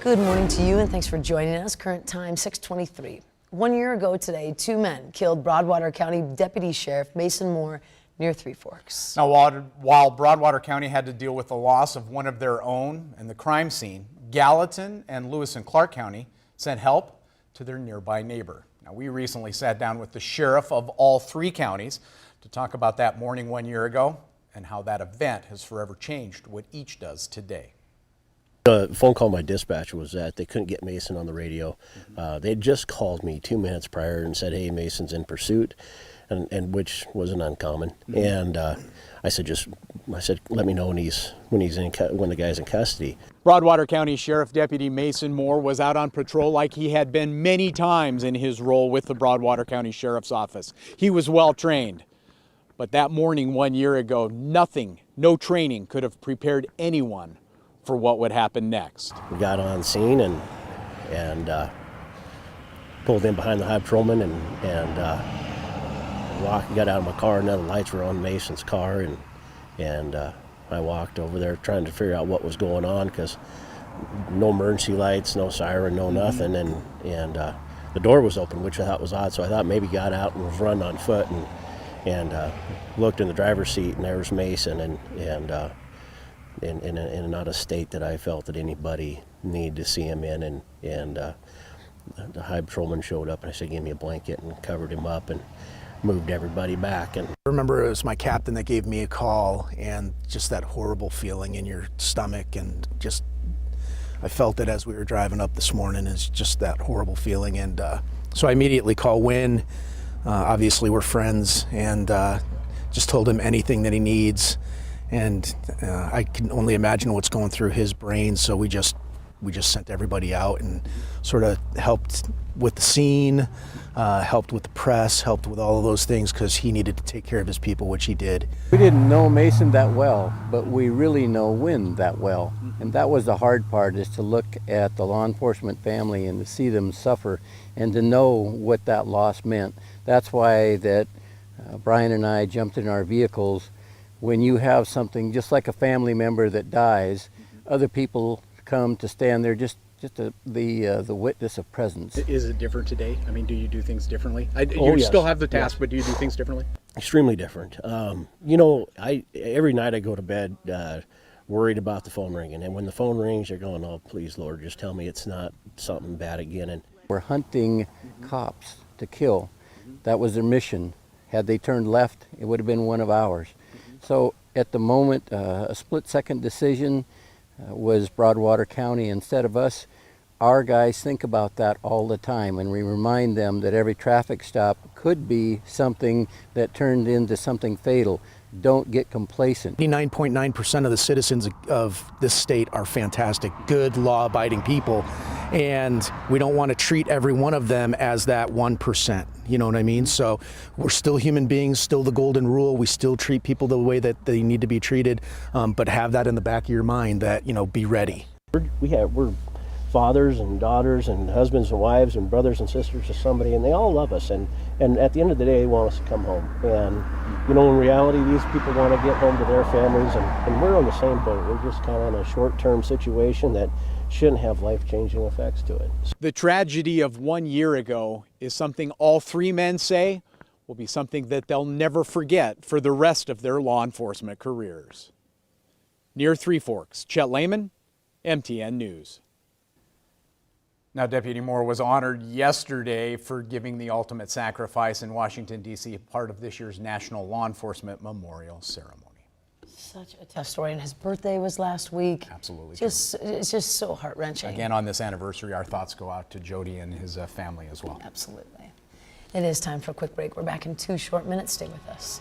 Good morning to you, and thanks for joining us. Current time 6:23. 1 year ago today, 2 men killed Broadwater County Deputy Sheriff Mason Moore near Three Forks. Now, while Broadwater County had to deal with the loss of one of their own and the crime scene, Gallatin and Lewis and Clark County sent help to their nearby neighbor. Now, we recently sat down with the sheriff of all three counties to talk about that morning 1 year ago and how that event has forever changed what each does today. The phone call my dispatcher was that they couldn't get Mason on the radio. They had just called me 2 minutes prior and said, "Hey, Mason's in pursuit," and which wasn't uncommon. And I said, "Let me know when the guy's in custody." Broadwater County Sheriff Deputy Mason Moore was out on patrol like he had been many times in his role with the Broadwater County Sheriff's Office. He was well trained. But that morning 1 year ago, no training could have prepared anyone for what would happen next. We got on scene and pulled in behind the high patrolman and got out of my car, and then the lights were on Mason's car, and I walked over there trying to figure out what was going on, because no emergency lights, no siren, no nothing, and the door was open, which I thought was odd, so I thought maybe he got out and was running on foot, and looked in the driver's seat, and there was Mason, and in not a state that I felt that anybody needed to see him in, and the high patrolman showed up, and I said, "Give me a blanket," and covered him up and moved everybody back. And I remember it was my captain that gave me a call, and just that horrible feeling in your stomach, and just I felt it as we were driving up this morning, is just that horrible feeling. And so I immediately called Wynn. Obviously we're friends, and just told him anything that he needs. And I can only imagine what's going through his brain, so we just sent everybody out and sort of helped with the scene, helped with the press, helped with all of those things, because he needed to take care of his people, which he did. We didn't know Mason that well, but we really know Wynn that well. And that was the hard part, is to look at the law enforcement family and to see them suffer and to know what that loss meant. That's why that Brian and I jumped in our vehicles. When you have something just like a family member that dies, other people come to stand there, just the witness of presence. Is it different today? I mean, do you do things differently? Yes. Still have the task, but do you do things differently? Extremely different. Every night I go to bed worried about the phone ringing, and when the phone rings, you're going, "Oh, please, Lord, just tell me it's not something bad again." And we're hunting cops to kill. That was their mission. Had they turned left, it would have been one of ours. So at the moment, a split-second decision was Broadwater County instead of us. Our guys think about that all the time, and we remind them that every traffic stop could be something that turned into something fatal. Don't get complacent. 99.9% of the citizens of this state are fantastic, good, law-abiding people, and we don't want to treat every one of them as that 1%. You know what I mean? So we're still human beings, still the golden rule. We still treat people the way that they need to be treated, but have that in the back of your mind that, be ready. We're fathers and daughters and husbands and wives and brothers and sisters to somebody, and they all love us, and at the end of the day they want us to come home. And in reality, these people want to get home to their families, and we're on the same boat. We're just kind of in a short-term situation that shouldn't have life-changing effects to it. The tragedy of 1 year ago is something all three men say will be something that they'll never forget for the rest of their law enforcement careers. Near Three Forks, Chet Lehman, MTN News. Now, Deputy Moore was honored yesterday for giving the ultimate sacrifice in Washington, D.C., part of this year's National Law Enforcement Memorial Ceremony. Such a tough story, and his birthday was last week. Absolutely. It's just so heart-wrenching. Again, on this anniversary, our thoughts go out to Jody and his family as well. Absolutely. It is time for a quick break. We're back in 2 short minutes. Stay with us.